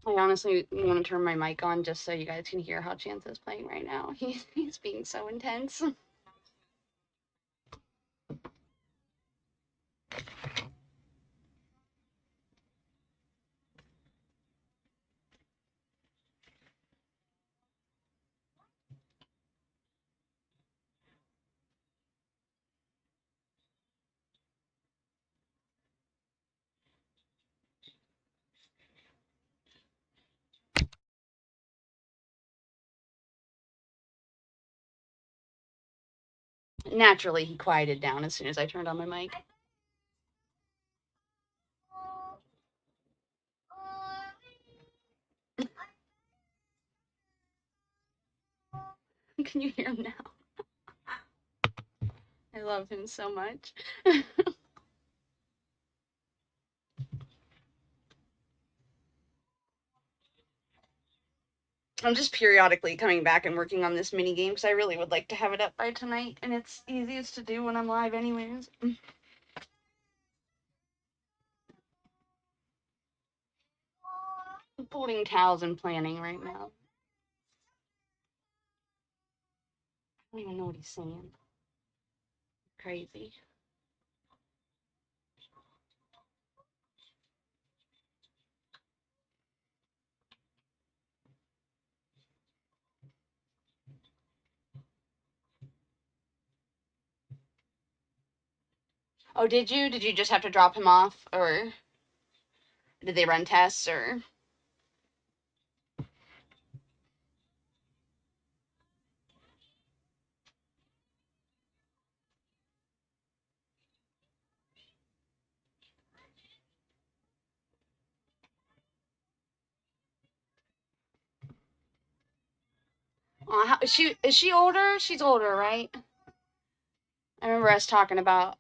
I honestly want to turn my mic on just so you guys can hear how Chance is playing right now. He's being so intense. Naturally, he quieted down as soon as I turned on my mic. Can you hear him now? I love him so much. I'm just periodically coming back and working on this mini game because I really would like to have it up by tonight, and it's easiest to do when I'm live anyways. I'm folding towels and planning right now. I don't even know what he's saying. Crazy. Oh, did you? Did you just have to drop him off, or did they run tests, or? Is she older? She's older, right? I remember us talking about.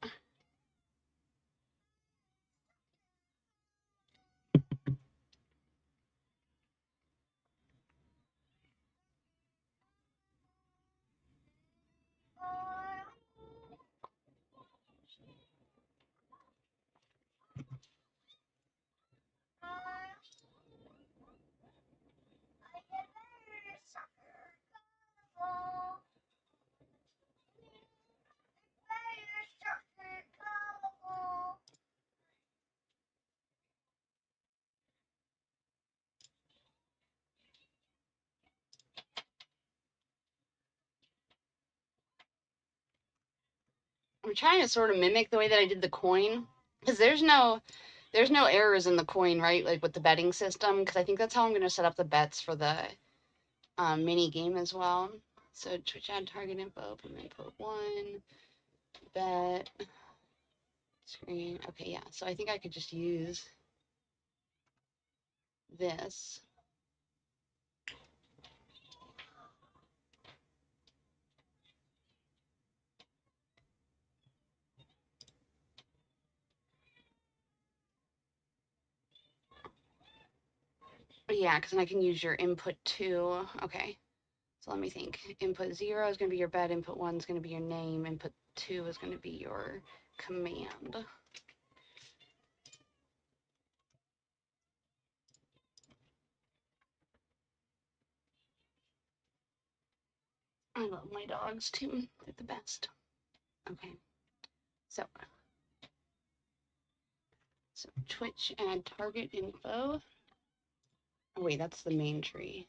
I'm trying to sort of mimic the way that I did the coin, because there's no errors in the coin, right? Like with the betting system, because I think that's how I'm going to set up the bets for the mini game as well. So Twitch add target info, open input one, bet, screen. Okay, yeah. So I think I could just use this. Yeah, because then I can use your input two. Okay. So let me think. Input 0 is going to be your bet. Input 1 is going to be your name. Input 2 is going to be your command. I love my dogs too. They're the best. Okay. So Twitch add target info. Oh wait, that's the main tree.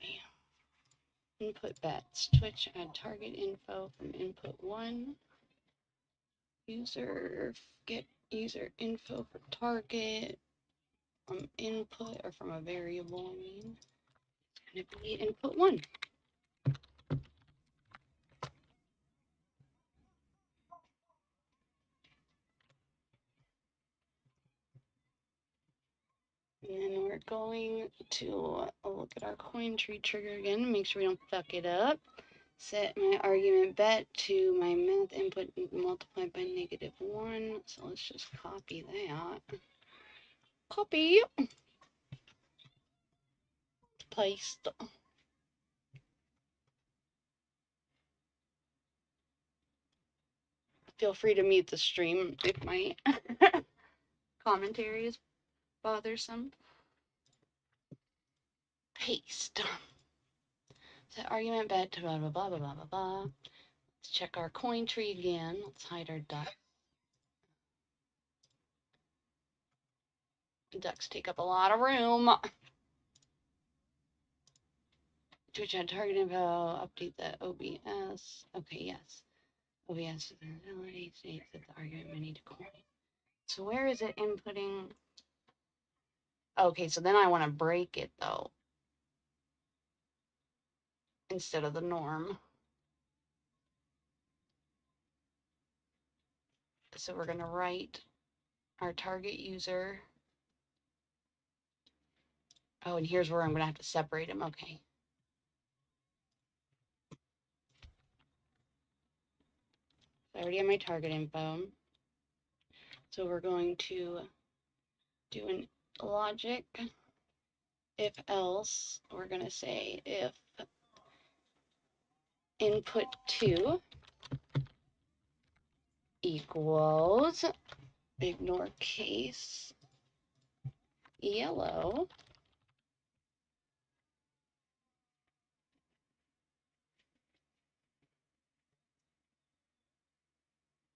Okay. Input bets. Twitch add target info from input 1. User get user info for target from input or from a variable. I mean, it's going to be input 1. And then we're going to look at our coin tree trigger again, make sure we don't fuck it up. Set my argument bet to my math input multiplied by -1. So let's just copy that. Copy. Paste. Feel free to mute the stream if my commentary is bothersome. Paste. Set argument bet to blah blah blah blah blah blah blah. Let's check our coin tree again. Let's hide our duck. Ducks take up a lot of room. Twitch had target info. Update the OBS. Okay, yes. OBS ability states that the argument may need to coin. So where is it inputting? Okay, so then I want to break it though, instead of the norm. So we're going to write our target user. Oh, and here's where I'm going to have to separate him. Okay. I already have my target info. So we're going to do an logic if else. We're going to say if input 2 equals, ignore case, yellow,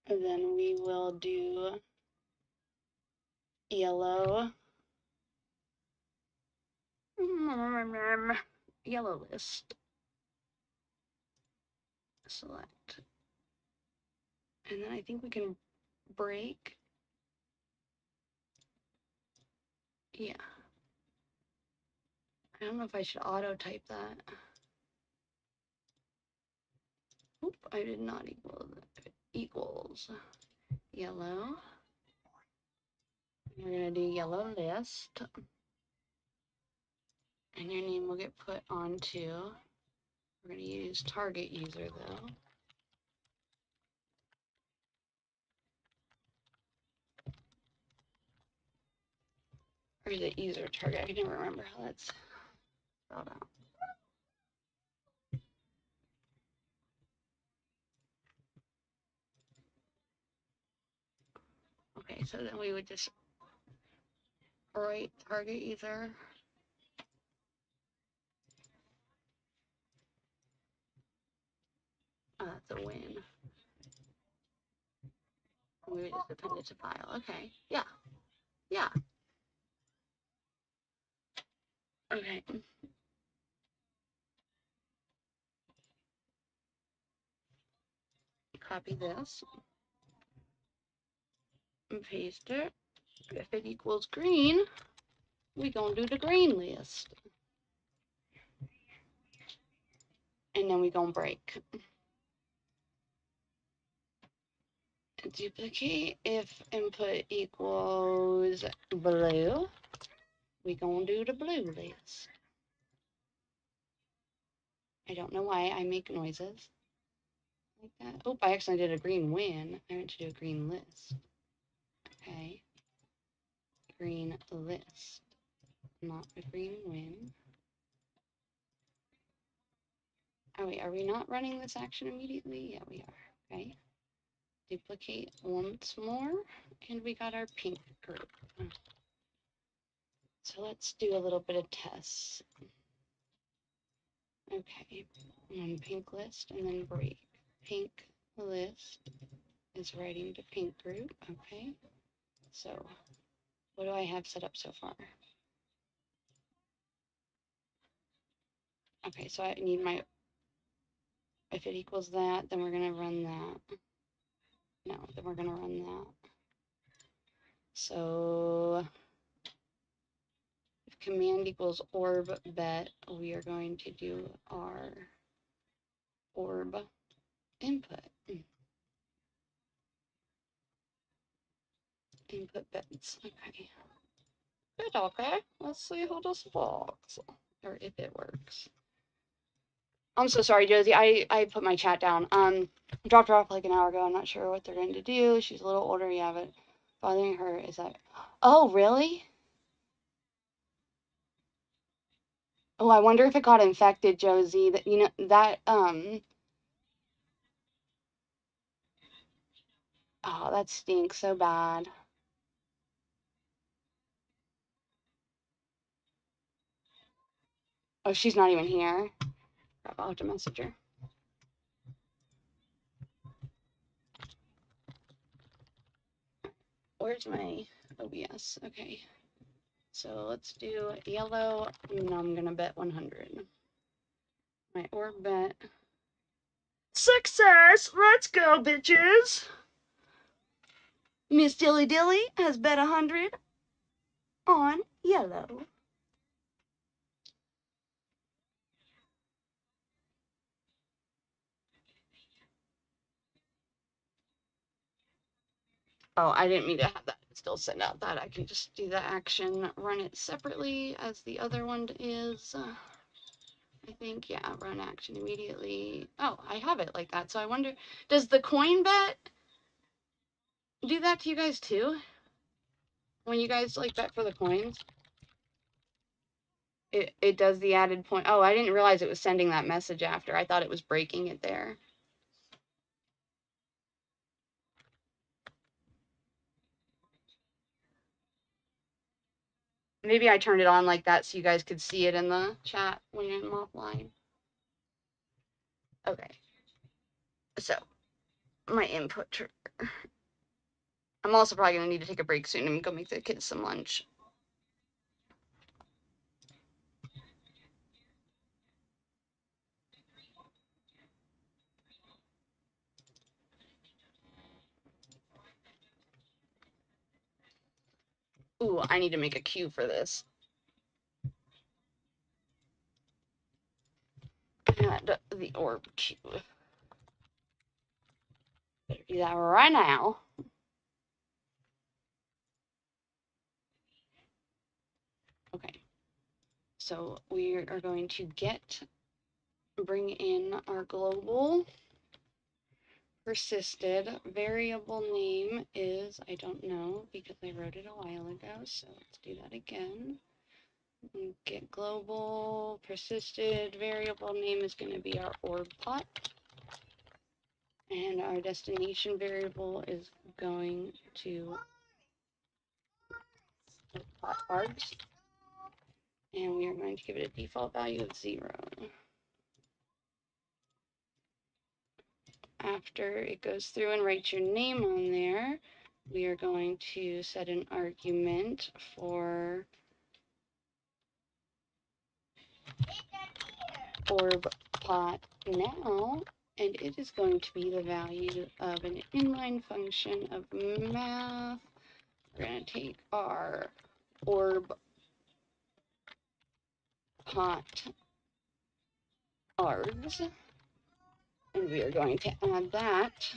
and then we will do yellow, yellow list, select, and then I think we can break, yeah. I don't know if I should auto type that. Oop, I did not equal that. Equals yellow. We're gonna do yellow list. And your name will get put onto, we're gonna use target user though. Or is it user target? I can never remember how that's spelled out. Okay, so then we would just write target user. Oh, that's a win. We would just append it to file. Okay, yeah, yeah. Okay. Copy this and paste it. If it equals green, we gonna do the green list. And then we gonna break. Duplicate if input equals blue, we gonna do the blue list. I don't know why I make noises like that. Oh, I actually did a green win. I meant to do a green list. Okay. Green list, not a green win. Oh wait, are we not running this action immediately? Yeah, we are. Okay. Duplicate once more, and we got our pink group. So let's do a little bit of tests. Okay, and pink list and then break. Pink list is writing to pink group. Okay, so what do I have set up so far? Okay, so I need my, if it equals that, then we're gonna run that. No, then we're gonna run that. So if command equals orb bet, we are going to do our orb input. Input bets. Okay. Good, okay. Let's see how this works. Or if it works. I'm so sorry, Josie. I put my chat down. Dropped her off like an hour ago. I'm not sure what they're going to do. She's a little older, yeah, but bothering her is that. Oh, really? Oh, I wonder if it got infected, Josie. That that Oh, that stinks so bad. Oh, she's not even here. Crap, I'll have to message her. Where's my OBS? Okay. So let's do yellow, and I'm gonna bet 100. My orb bet. Success! Let's go, bitches! Miss Dilly Dilly has bet 100 on yellow. Oh, I didn't mean to have that still send out that. I can just do the action, run it separately as the other one is. I think, yeah, run action immediately. Oh, I have it like that. So I wonder, does the coin bet do that to you guys too? When you guys like bet for the coins? It does the added point. Oh, I didn't realize it was sending that message after. I thought it was breaking it there. Maybe I turned it on like that so you guys could see it in the chat when I'm offline. Okay. So, my input trigger. I'm also probably going to need to take a break soon and go make the kids some lunch. Ooh, I need to make a cue for this. Add the orb cue. Better do that right now. Okay. So we are going to bring in our global persisted. Variable name is, I don't know because I wrote it a while ago. So let's do that again. Get global persisted. Variable name is going to be our orb pot. And our destination variable is going to pot arbs. And we are going to give it a default value of 0. After it goes through and writes your name on there, we are going to set an argument for orb pot now, and it is going to be the value of an inline function of math. We're going to take our orb pot args, and we are going to add that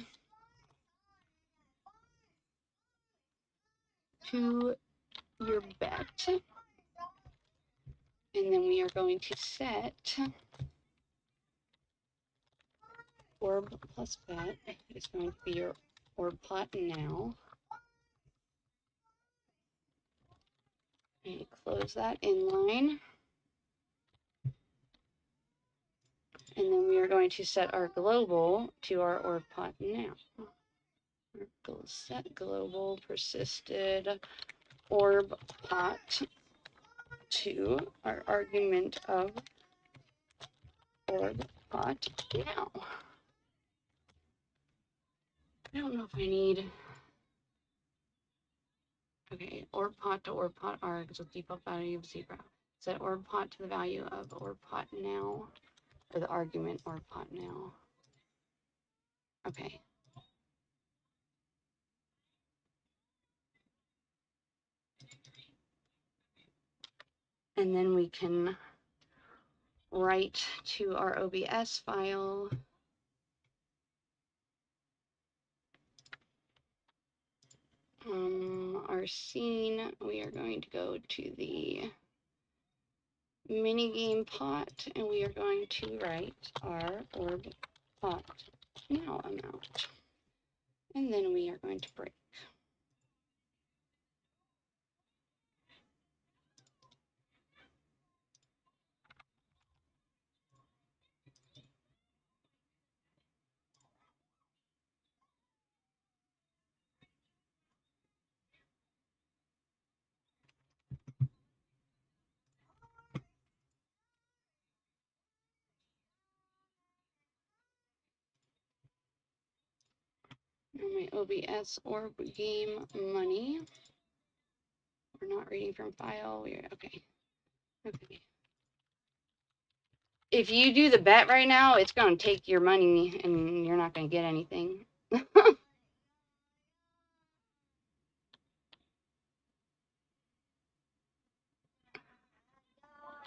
to your bet. And then we are going to set orb plus bet is going to be your orb pot now. And close that inline. And then we are going to set our global to our orb pot now. Set global persisted orb pot to our argument of orb pot now. I don't know if I need. Okay, orb pot to orb pot args with default value of 0. Set orb pot to the value of orb pot now, or the argument orb pot now. Okay. And then we can write to our OBS file our scene. We are going to go to the minigame pot, and we are going to write our orb pot now amount. And then we are going to break. My OBS orb game money. We're not reading from file. We're okay. Okay. If you do the bet right now, it's going to take your money and you're not going to get anything.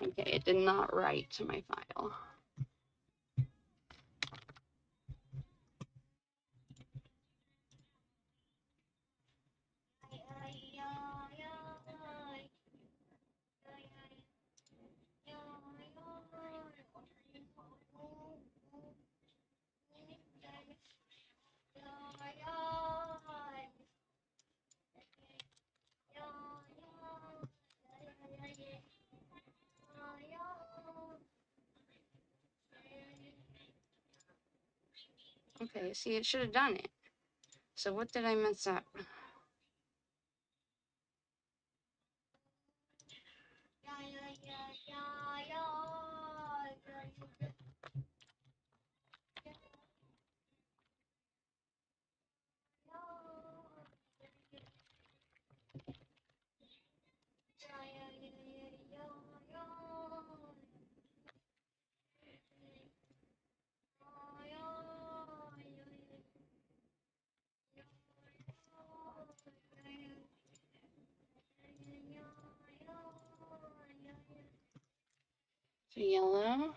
Okay, it did not write to my file. Okay, see, it should have done it. So what did I mess up? So yellow.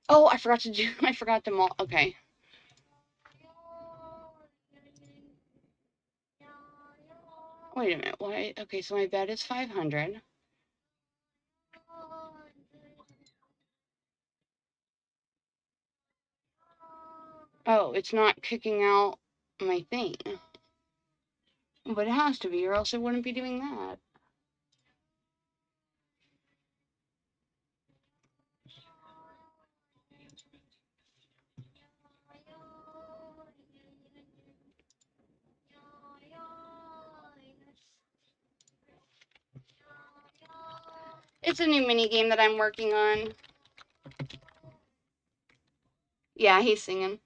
Oh, I forgot to do, I forgot to okay. Wait a minute, why? Okay, so my bet is 500. Oh, it's not kicking out my thing. But it has to be, or else it wouldn't be doing that. It's a new mini game that I'm working on. Yeah, he's singing.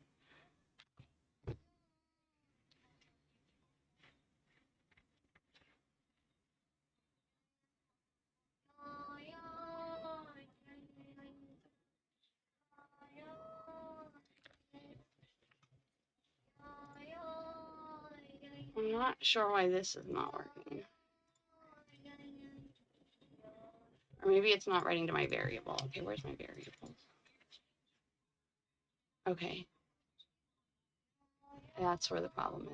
I'm not sure why this is not working. Or maybe it's not writing to my variable. Okay, where's my variables? Okay. That's where the problem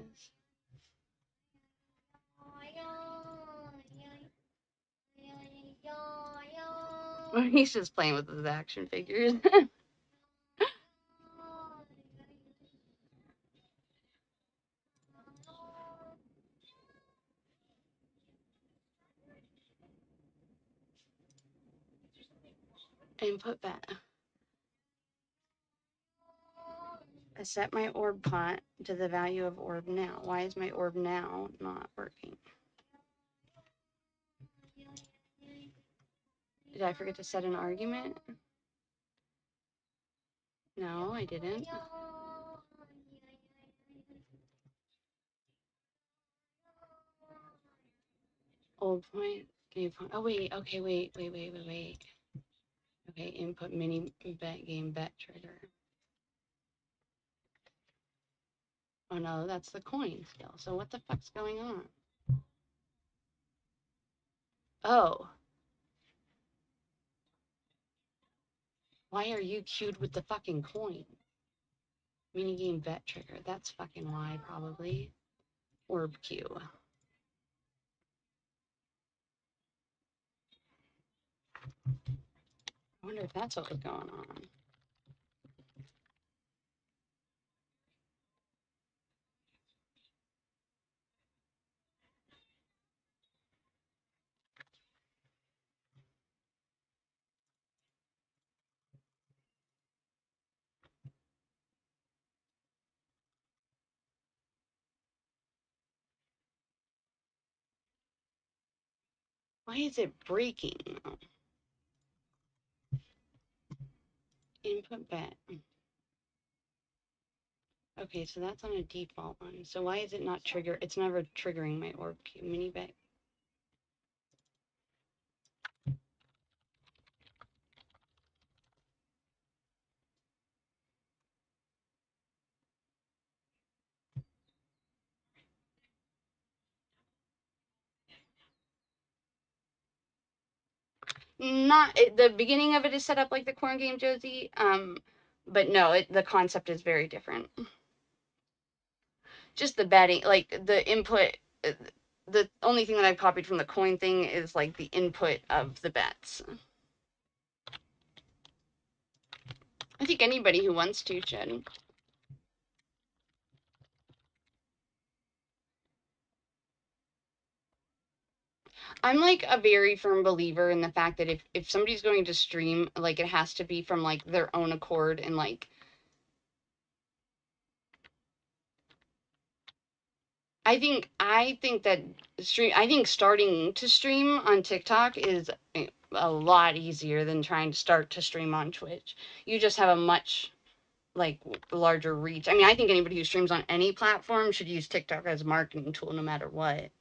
is. He's just playing with his action figures. Input bet. I set my orb pot to the value of orb now. Why is my orb now not working? Did I forget to set an argument? No, I didn't. Old point, new point. Oh, wait. Okay, wait. Okay, input mini bet game bet trigger. Oh no, that's the coin still. So what the fuck's going on? Oh. Why are you queued with the fucking coin? Minigame bet trigger. That's fucking why, probably. Orb queue. I wonder if that's what was going on. Why is it breaking? Input bet. Okay, so that's on a default one. So why is it not trigger? It's never triggering my orb cube mini bet. Not the beginning of it is set up like the corn game, Josie. But no, the concept is very different. Just the betting, like the input. The only thing that I've copied from the coin thing is like the input of the bets. I think anybody who wants to should. I'm like a very firm believer in the fact that if somebody's going to stream, like it has to be from like their own accord and like I think that starting to stream on TikTok is a lot easier than trying to start to stream on Twitch. You just have a much like larger reach. I mean, I think anybody who streams on any platform should use TikTok as a marketing tool no matter what.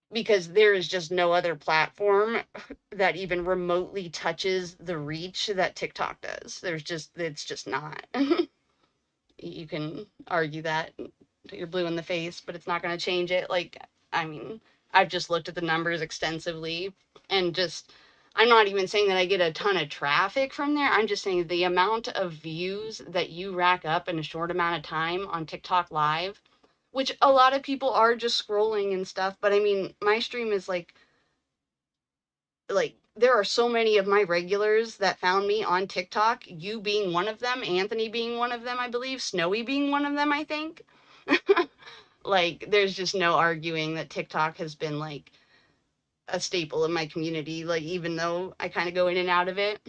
Because there is just no other platform that even remotely touches the reach that TikTok does. It's just not. You can argue that you're blue in the face, but it's not going to change it. Like, I mean, I've just looked at the numbers extensively and just, I'm not even saying that I get a ton of traffic from there. I'm just saying the amount of views that you rack up in a short amount of time on TikTok Live, which a lot of people are just scrolling and stuff. But I mean, my stream is like there are so many of my regulars that found me on TikTok, you being one of them, Anthony being one of them, I believe, Snowy being one of them, I think. Like there's just no arguing that TikTok has been like a staple in my community, like even though I kind of go in and out of it.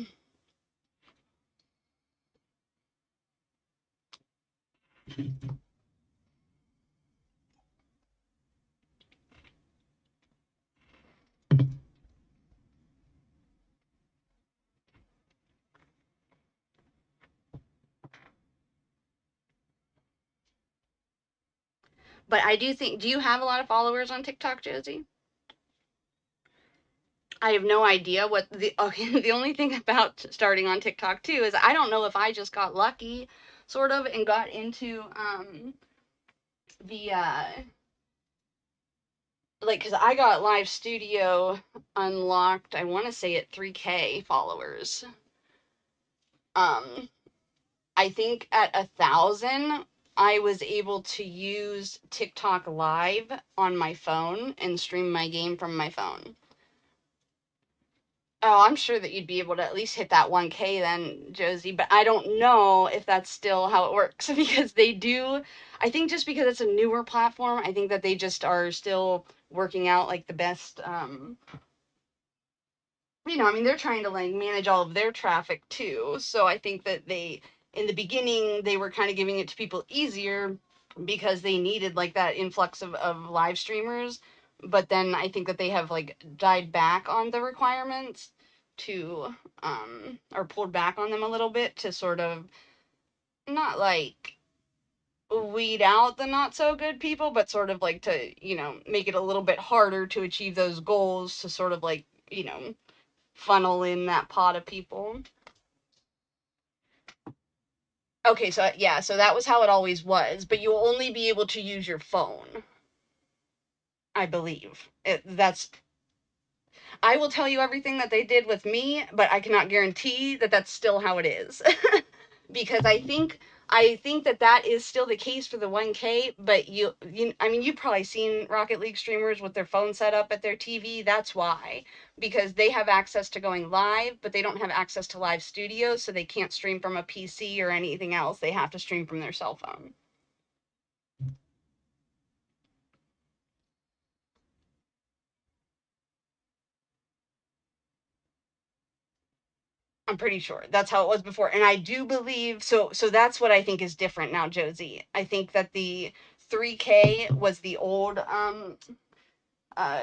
But I do think, do you have a lot of followers on TikTok, Josie? I have no idea what the okay, the only thing about starting on TikTok too is I don't know if I just got lucky sort of and got into the like because I got live studio unlocked, I want to say at 3K followers. um I think at 1,000 I was able to use TikTok live on my phone and stream my game from my phone. Oh, I'm sure that you'd be able to at least hit that 1K then, Josie, but I don't know if that's still how it works because they do. I think just because it's a newer platform, I think that they just are still working out like the best I mean, they're trying to like manage all of their traffic too. So I think that in the beginning, they were kind of giving it to people easier because they needed like that influx of live streamers. But then I think that they have like died back on the requirements to, or pulled back on them a little bit to sort of not like weed out the not so good people, but sort of like to, make it a little bit harder to achieve those goals to sort of like, funnel in that pot of people. Okay, so yeah, so that was how it always was, but you'll only be able to use your phone, I believe. That's I will tell you everything that they did with me, but I cannot guarantee that that's still how it is. Because I think that that is still the case for the 1K, but I mean, you've probably seen Rocket League streamers with their phone set up at their TV. That's why, because they have access to going live, but they don't have access to live studios, so they can't stream from a PC or anything else. They have to stream from their cell phone. I'm pretty sure that's how it was before. And I do believe so that's what I think is different now, Josie. I think that the 3K was the old uh,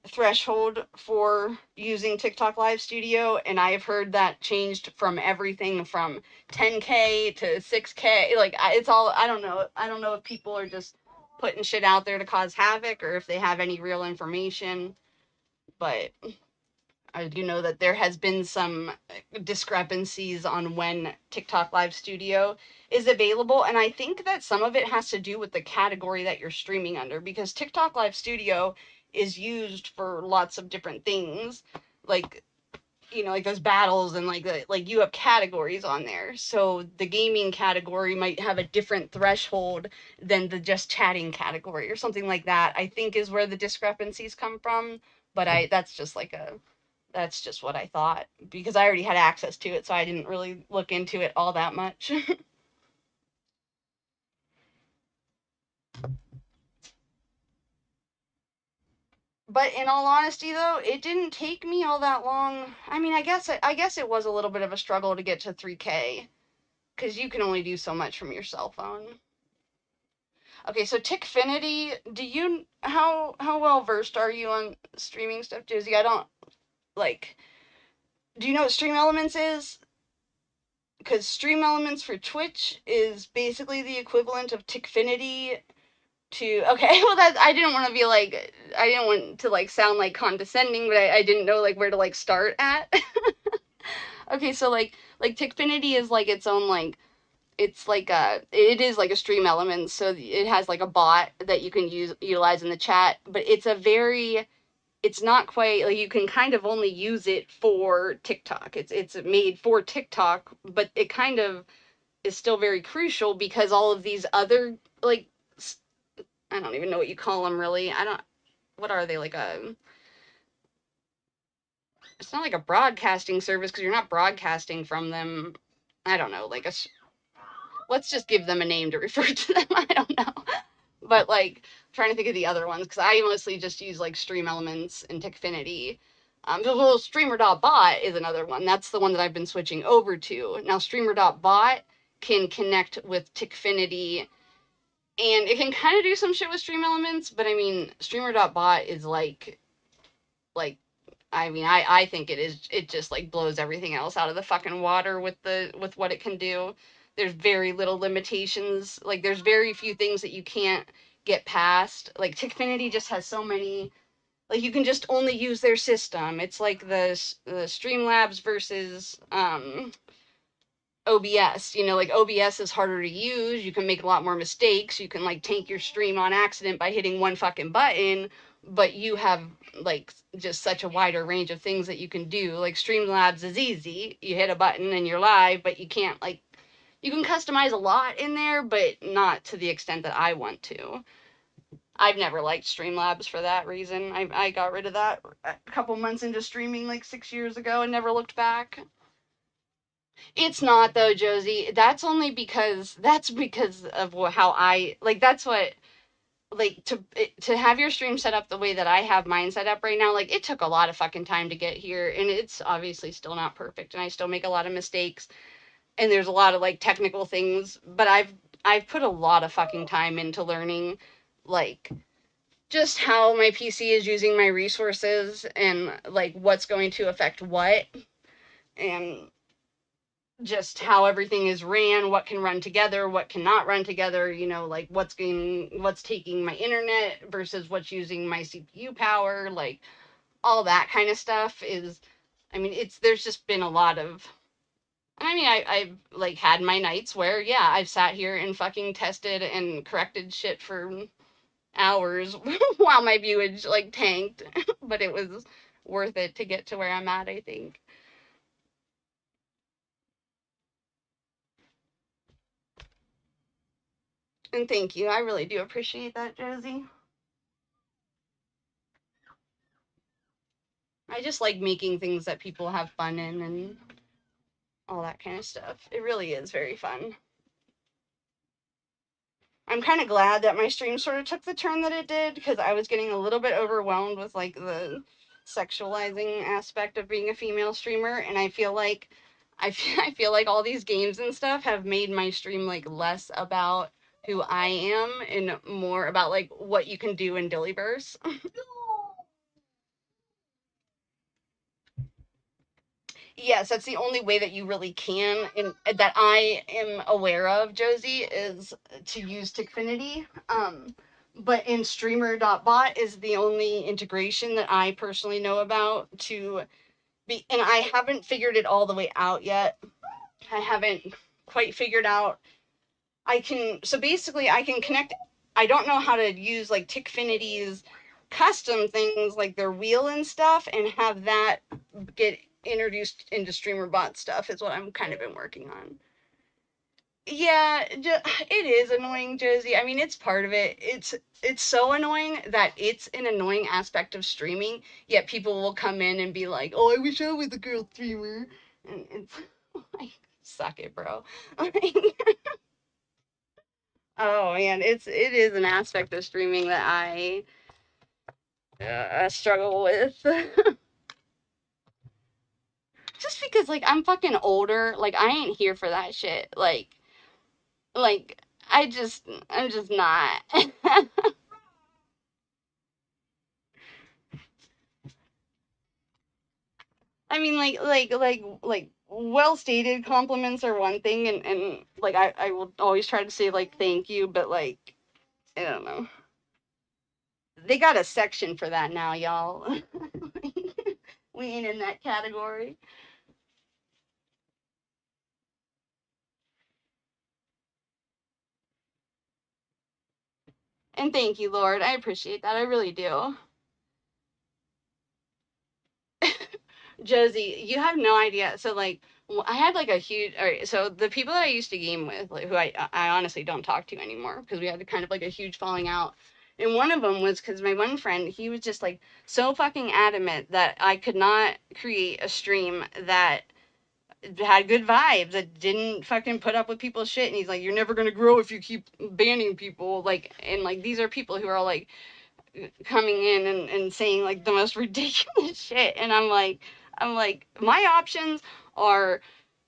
threshold for using TikTok Live Studio, and I've heard that changed from everything from 10K to 6K. Like, it's all, I don't know. I don't know if people are just putting shit out there to cause havoc or if they have any real information, but I do know that there has been some discrepancies on when TikTok Live Studio is available, and I think that some of it has to do with the category that you're streaming under, because TikTok Live Studio is used for lots of different things, like, you know, like those battles and like you have categories on there. So the gaming category might have a different threshold than the just chatting category or something like that, I think is where the discrepancies come from. But that's just what I thought because I already had access to it, so I didn't really look into it all that much. But in all honesty, though, it didn't take me all that long. I mean, I guess it was a little bit of a struggle to get to 3K because you can only do so much from your cell phone. Okay, so Tickfinity, do you how well versed are you on streaming stuff, Josie? I don't like. Do you know what Stream Elements is? Because Stream Elements for Twitch is basically the equivalent of Tickfinity to okay. Well, that I didn't want to be like I didn't want to like sound like condescending, but I didn't know like where to like start at. Okay, so like Tickfinity is like its own like it's like it is like a Stream Elements, so it has like a bot that you can utilize in the chat, but it's not quite like you can kind of only use it for TikTok. It's made for TikTok, but it kind of is still very crucial because all of these other like I don't even know what you call them really. I don't what are they like a it's not like a broadcasting service because you're not broadcasting from them. I don't know, like a let's just give them a name to refer to them. I don't know. But like trying to think of the other ones because I mostly just use like Stream Elements and Tickfinity. The little Streamer.bot is another one. That's the one that I've been switching over to. Now Streamer.bot can connect with Tickfinity and it can kind of do some shit with Stream Elements, but I mean Streamer.bot is like I mean, I think it just like blows everything else out of the fucking water with what it can do. There's very little limitations. Like there's very few things that you can't get past. Like Tickfinity just has so many like you can just only use their system. It's like the Streamlabs versus OBS. You know, like OBS is harder to use. You can make a lot more mistakes. You can like tank your stream on accident by hitting one fucking button, but you have like just such a wider range of things that you can do. Like Streamlabs is easy. You hit a button and you're live, but you can't like you can customize a lot in there, but not to the extent that I want to. I've never liked Streamlabs for that reason. I got rid of that a couple months into streaming like 6 years ago and never looked back. It's not though, Josie. That's because of how I like. That's what like to have your stream set up the way that I have mine set up right now. Like it took a lot of fucking time to get here, and it's obviously still not perfect, and I still make a lot of mistakes, and there's a lot of like technical things. But I've put a lot of fucking time into learning, like just how my PC is using my resources and like what's going to affect what and just how everything is ran, what can run together, what cannot run together, you know, like what's taking my internet versus what's using my CPU power, like all that kind of stuff is I mean, there's just been a lot of I mean, I've like had my nights where, yeah, I've sat here and fucking tested and corrected shit for hours while my viewage like tanked, but it was worth it to get to where I'm at, I think. And thank you. I really do appreciate that, Josie. I just like making things that people have fun in and all that kind of stuff. It really is very fun. I'm kind of glad that my stream sort of took the turn that it did because I was getting a little bit overwhelmed with like the sexualizing aspect of being a female streamer, and I feel like all these games and stuff have made my stream like less about who I am and more about like what you can do in Dillyverse. Yes, that's the only way that you really can, and that I am aware of, Josie, is to use Tickfinity. But in Streamer.bot is the only integration that I personally know about to be, and I haven't figured it all the way out yet. I haven't quite figured out. I can, so basically I can connect. I don't know how to use like Tickfinity's custom things like their wheel and stuff and have that get introduced into streamer bot stuff is what I'm kind of been working on. Yeah, it is annoying, Josie. I mean, it's part of it. It's so annoying that it's an annoying aspect of streaming. Yet people will come in and be like, "Oh, I wish I was a girl streamer," and it's like, suck it, bro. Oh man, it is an aspect of streaming that I struggle with. Just because like I'm fucking older, like I ain't here for that shit. Like I'm just not. I mean like well stated compliments are one thing and like I will always try to say like thank you, but like I don't know. They got a section for that now, y'all. We ain't in that category. And thank you, Lord. I appreciate that. I really do. Josie, you have no idea. So like I had like a huge all right, so the people that I used to game with, like who I honestly don't talk to anymore because we had kind of like a huge falling out. And one of them was because my one friend, he was just like so fucking adamant that I could not create a stream that had good vibes, that didn't fucking put up with people's shit. And he's like, you're never gonna grow if you keep banning people. Like, and like these are people who are like coming in and saying like the most ridiculous shit, and I'm like my options are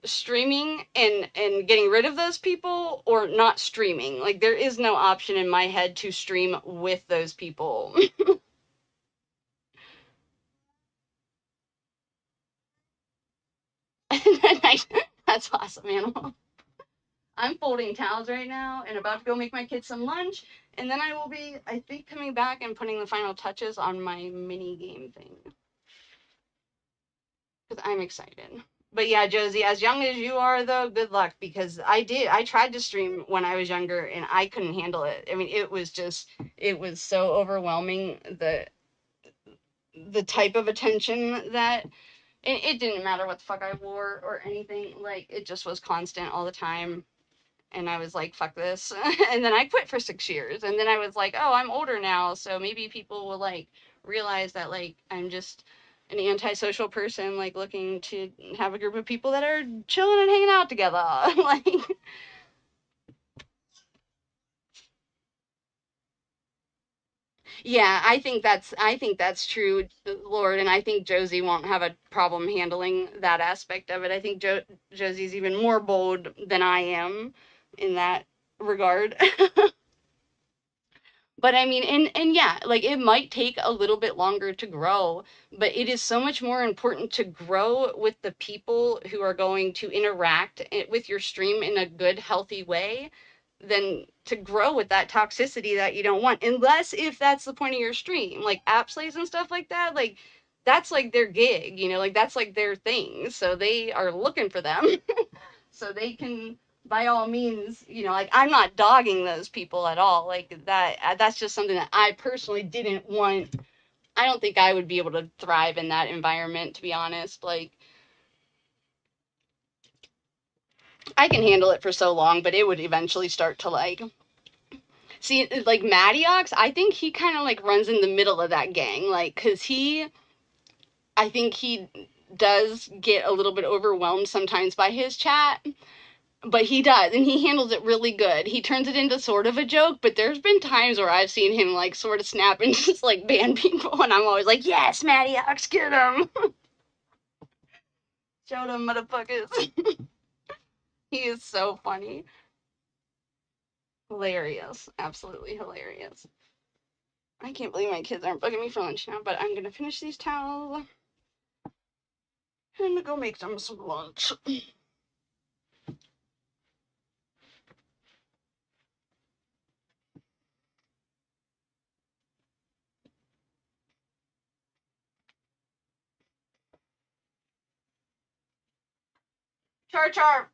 streaming and getting rid of those people or not streaming. Like there is no option in my head to stream with those people. That's awesome, animal. I'm folding towels right now and about to go make my kids some lunch, and then I will be, I think, coming back and putting the final touches on my mini game thing because I'm excited. But yeah, Josie, as young as you are, though, good luck because I tried to stream when I was younger and I couldn't handle it. I mean, it was so overwhelming the type of attention that it didn't matter what the fuck I wore or anything. Like, it just was constant all the time. And I was like, fuck this. And then I quit for 6 years. And then I was like, oh, I'm older now. So maybe people will like realize that like I'm just an antisocial person, like looking to have a group of people that are chilling and hanging out together. Like, yeah, I think that's true, Lord. And I think Josie won't have a problem handling that aspect of it. I think Josie's even more bold than I am in that regard. But I mean, and yeah, like it might take a little bit longer to grow, but it is so much more important to grow with the people who are going to interact with your stream in a good, healthy way than to grow with that toxicity that you don't want. Unless if that's the point of your stream, like app slays and stuff like that, like that's like their gig, like that's like their thing. So they are looking for them. So they can by all means, like I'm not dogging those people at all. Like that's just something that I personally didn't want. I don't think I would be able to thrive in that environment, to be honest. Like I can handle it for so long, but it would eventually start to like see like Madiox, I think he kind of like runs in the middle of that gang, like cuz I think he does get a little bit overwhelmed sometimes by his chat. But he does, and he handles it really good. He turns it into sort of a joke, but there's been times where I've seen him like sort of snap and just like ban people, and I'm always like, yes, Matty Ox, get him. Show them motherfuckers. He is so funny. Hilarious. Absolutely hilarious. I can't believe my kids aren't bugging me for lunch now, but I'm gonna finish these towels. I'm gonna go make them some lunch. Char Char,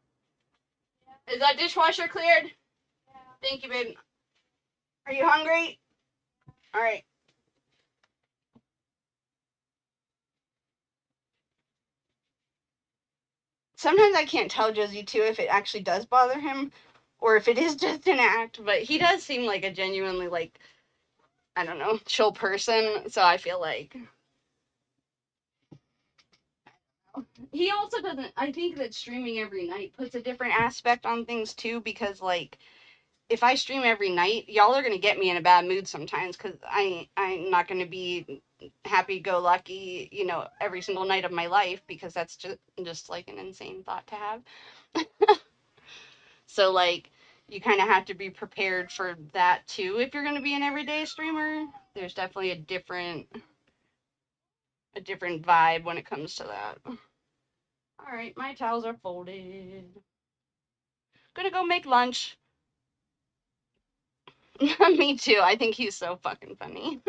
is that dishwasher cleared? Thank you, babe. Are you hungry? All right. Sometimes I can't tell Josie too if it actually does bother him or if it is just an act, but he does seem like a genuinely, like, I don't know, chill person, so I feel like he also doesn't. I think that streaming every night puts a different aspect on things too, because like if I stream every night, y'all are gonna get me in a bad mood sometimes because I'm not gonna be happy go lucky, every single night of my life, because that's just like an insane thought to have. So like you kind of have to be prepared for that too if you're gonna be an everyday streamer. There's definitely a different vibe when it comes to that. All right, my towels are folded. Gonna go make lunch. Me too. I think he's so fucking funny.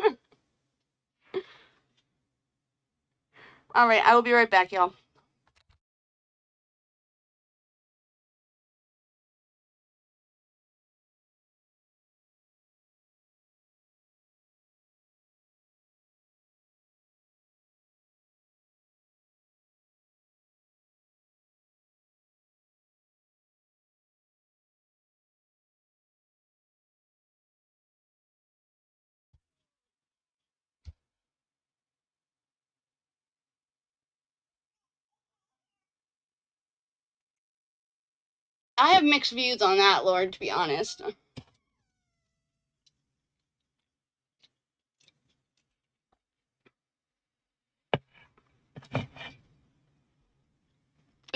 All right, I will be right back, y'all. I have mixed views on that, Lord, to be honest.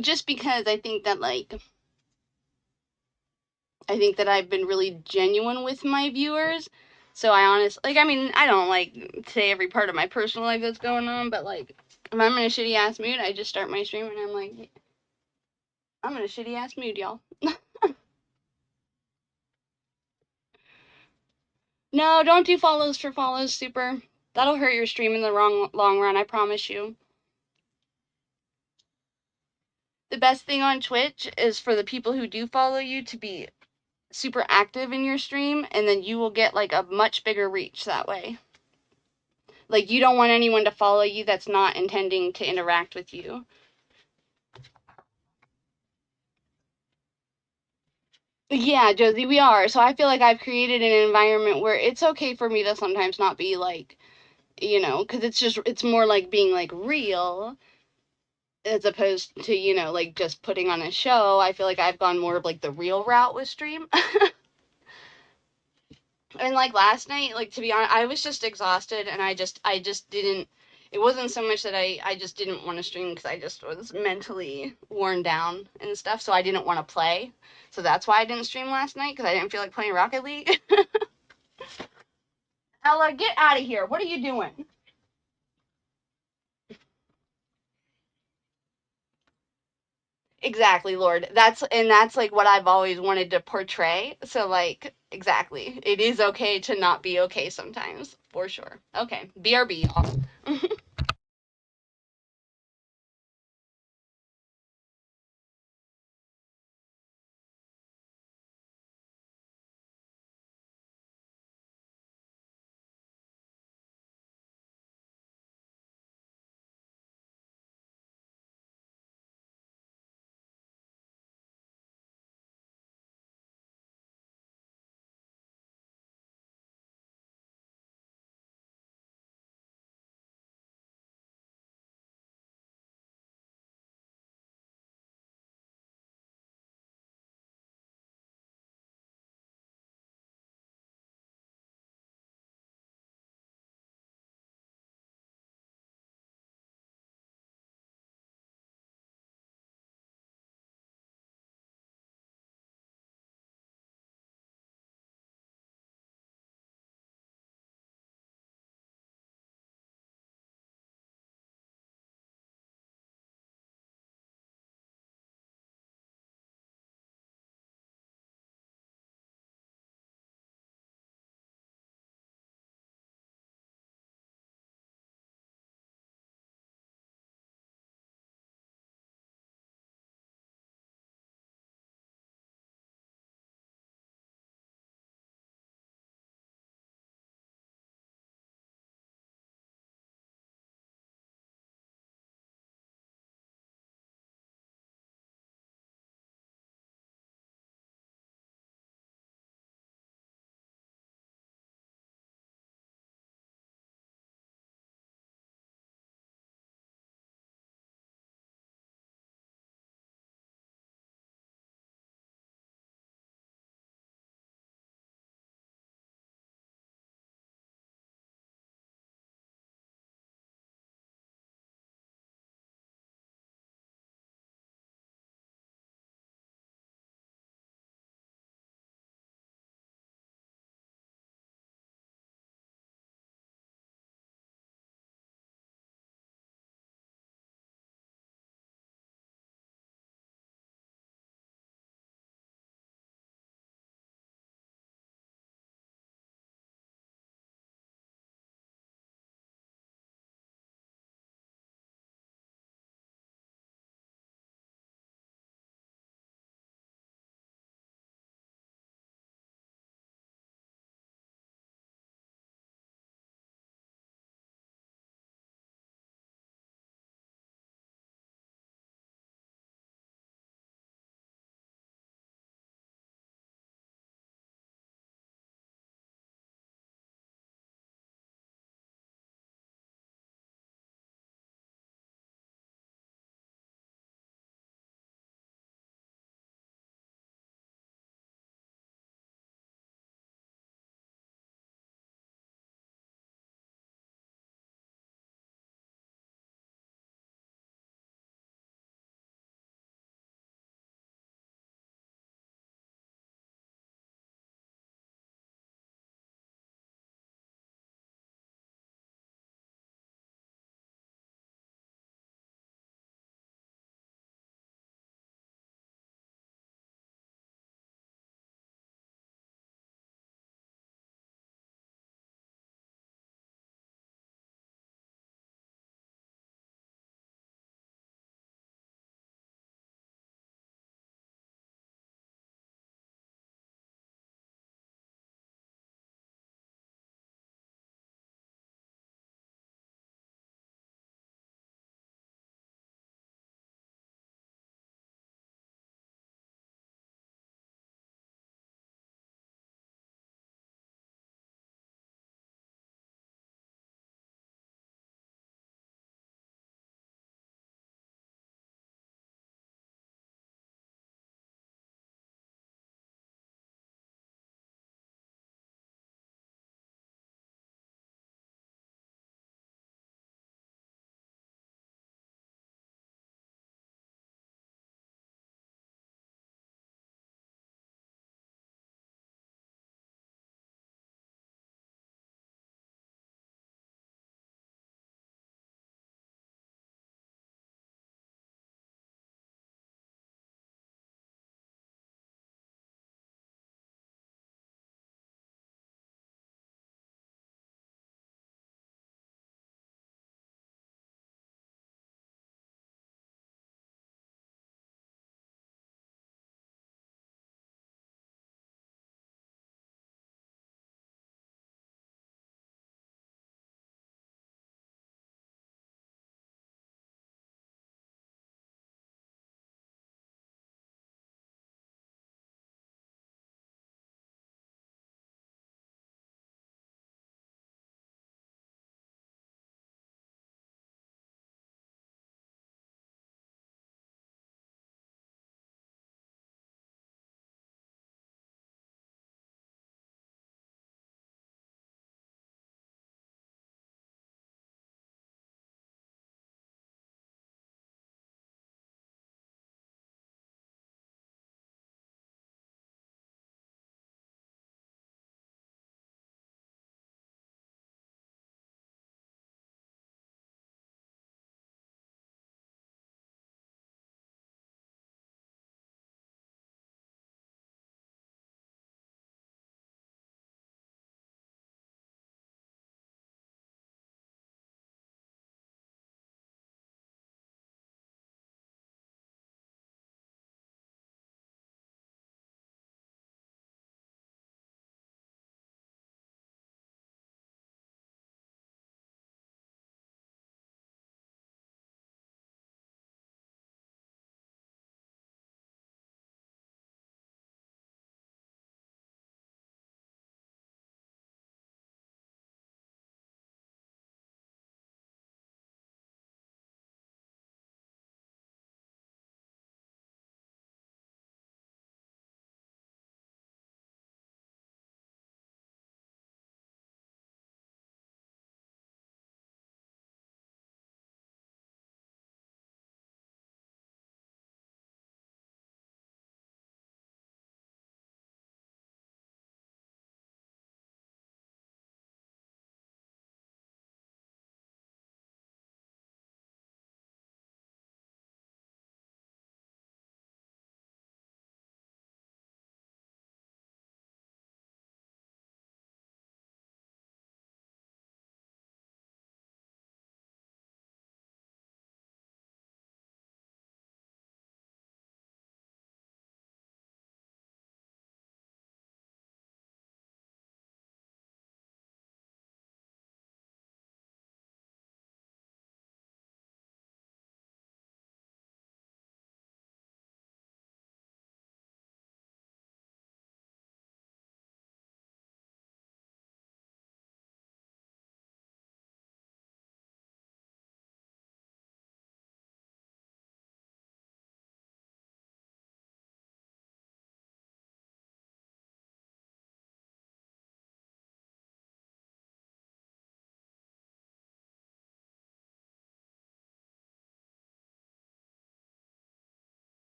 Just because I think that I've been really genuine with my viewers. So I honestly, I don't like say every part of my personal life that's going on, but like if I'm in a shitty ass mood, I just start my stream and I'm like, I'm in a shitty ass mood, y'all. No, don't do follows for follows, super. That'll hurt your stream in the long run, I promise you. The best thing on Twitch is for the people who do follow you to be super active in your stream, and then you will get like a much bigger reach that way. Like you don't want anyone to follow you that's not intending to interact with you. Yeah, Josie, we are. So I feel like I've created an environment where it's okay for me to sometimes not be like, because it's more like being like real as opposed to, like just putting on a show. I feel like I've gone more of like the real route with stream. And like last night, like to be honest, I was just exhausted and I just didn't, it wasn't so much that I just didn't want to stream because I just was mentally worn down and stuff, so I didn't want to play. So that's why I didn't stream last night, because I didn't feel like playing Rocket League. Ella, get out of here. What are you doing? Exactly, Lord. That's like what I've always wanted to portray. So like exactly. It is okay to not be okay sometimes, for sure. Okay. BRB, y'all.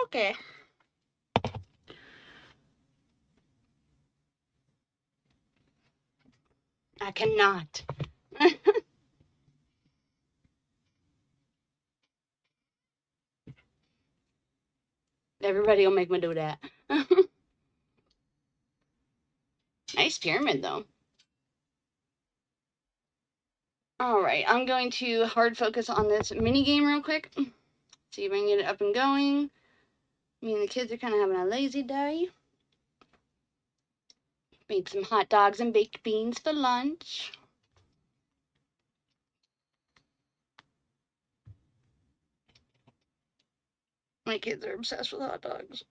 Okay. I cannot. Everybody will make me do that. Nice pyramid, though. All right, I'm going to hard focus on this mini game real quick. See if I can get it up and going. Me and the kids are kind of having a lazy day. Made some hot dogs and baked beans for lunch. My kids are obsessed with hot dogs.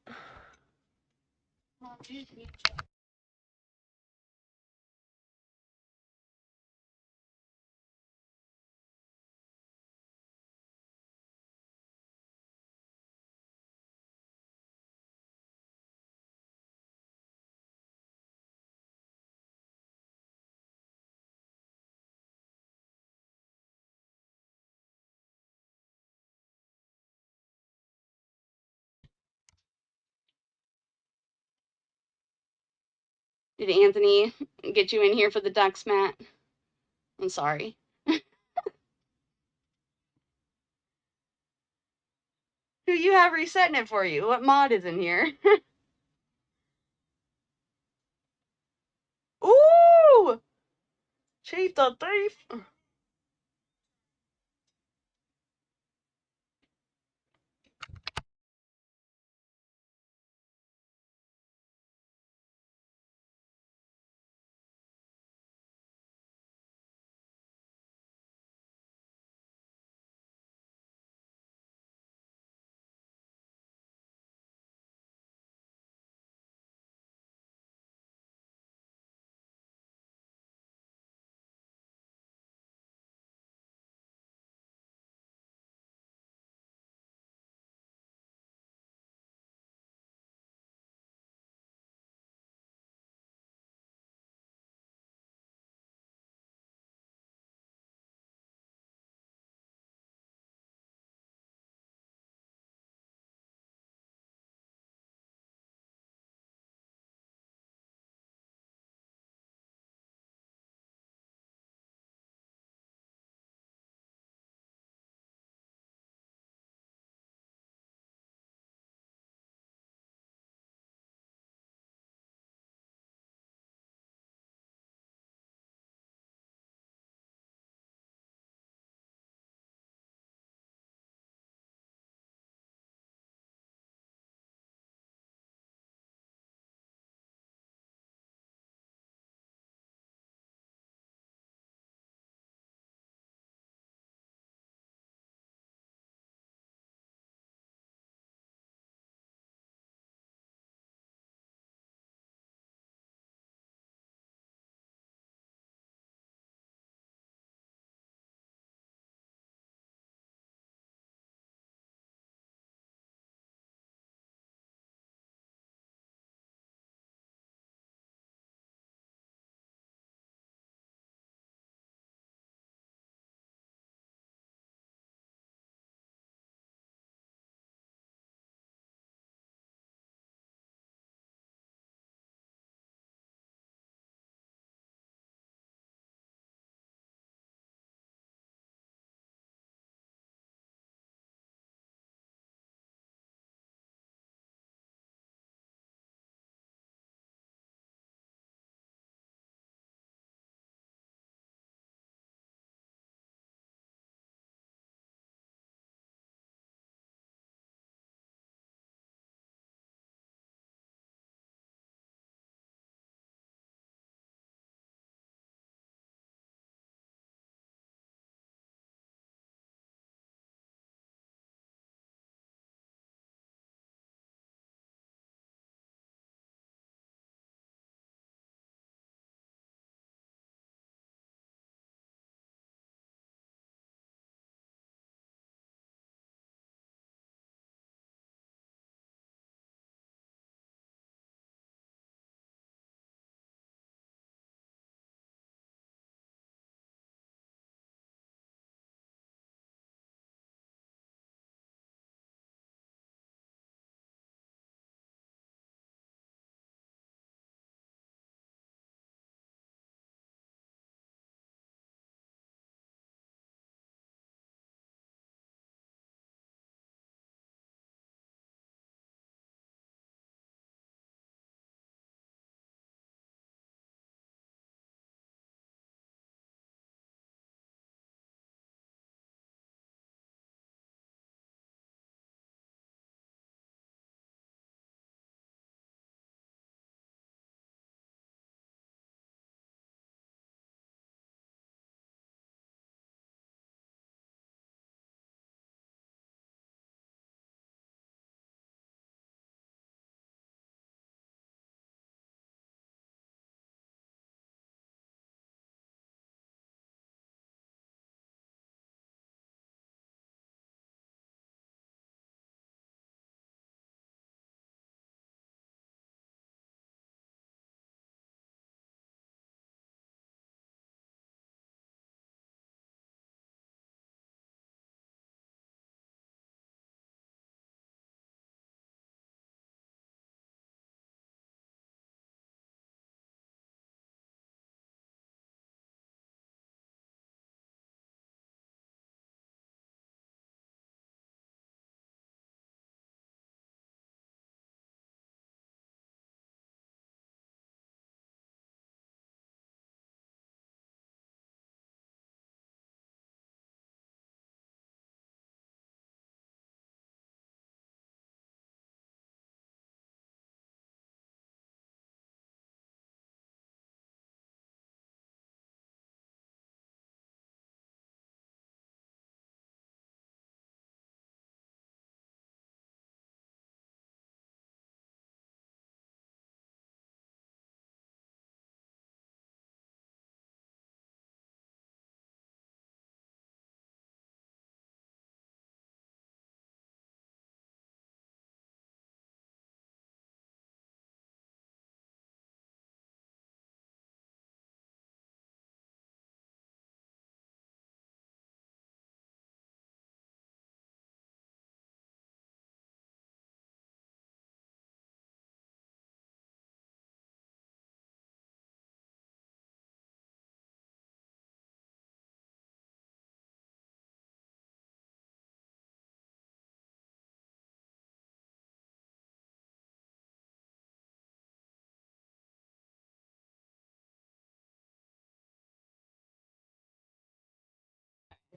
Did Anthony get you in here for the ducks, Matt? I'm sorry. Who you have resetting it for you? What mod is in here? Ooh! Chief the thief!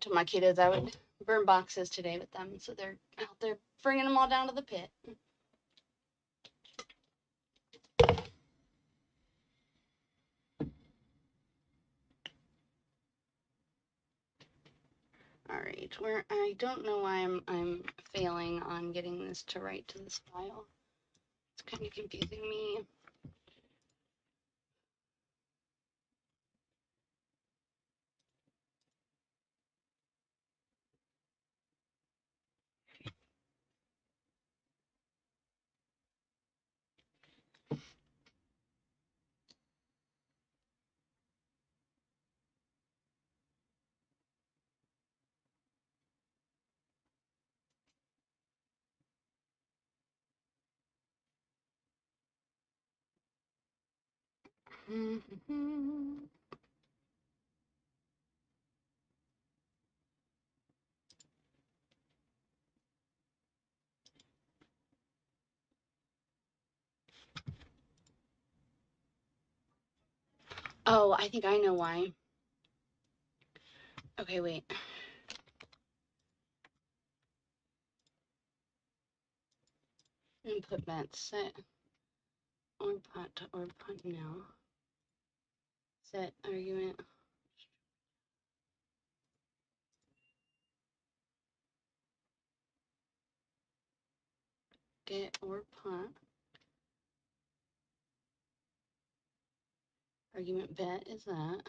To my kiddos, I would burn boxes today with them, so they're out there bringing them all down to the pit. All right, where I don't know why I'm failing on getting this to write to this file. It's kind of confusing me. Oh, I think I know why. Okay, wait. Input met set or pot now. Set argument. Get or pot. Argument bet is that.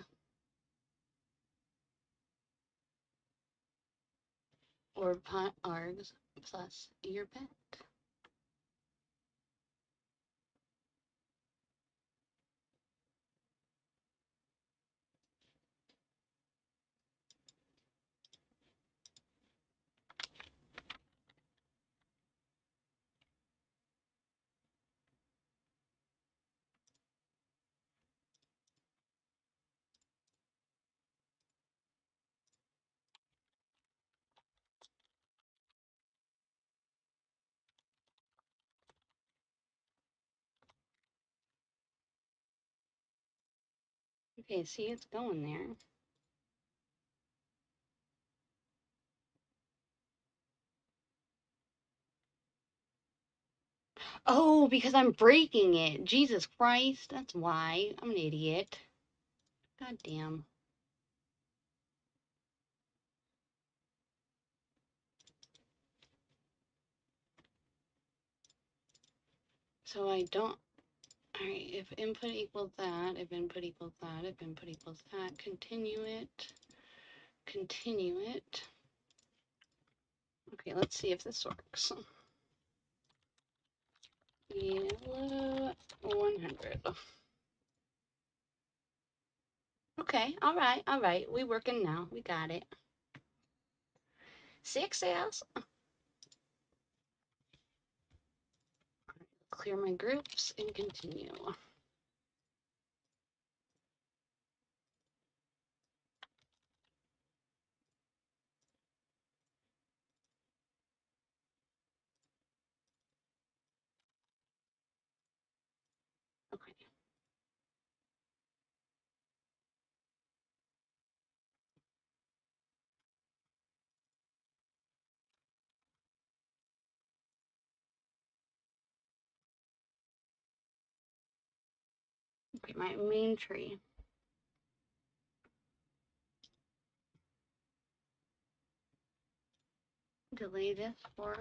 Or pot args plus your bet. Okay, see, it's going there. Oh, because I'm breaking it. Jesus Christ, that's why. I'm an idiot. God damn. So I don't. Alright, if input equals that, if input equals that, if input equals that, continue it. Continue it. Okay, let's see if this works. Yellow 100. Okay, all right. We working now. We got it. Success. Clear my groups and continue. Okay. Okay, my main tree. Delay this for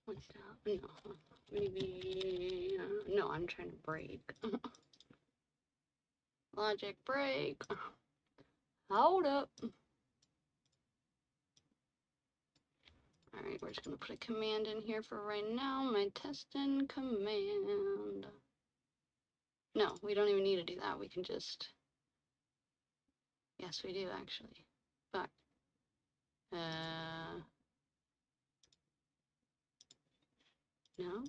what's that? No, maybe no. I'm trying to break. Logic break. Hold up. All right, we're just gonna put a command in here for right now. My testing command. No, we don't even need to do that. We can just. Yes, we do actually. But no.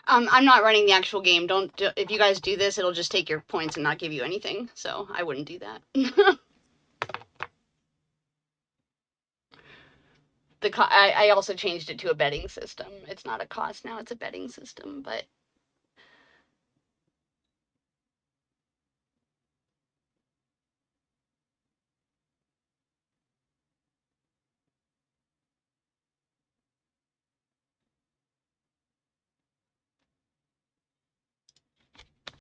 I'm not running the actual game. If you guys do this, it'll just take your points and not give you anything. So I wouldn't do that. I also changed it to a betting system. It's not a cost now; it's a betting system. But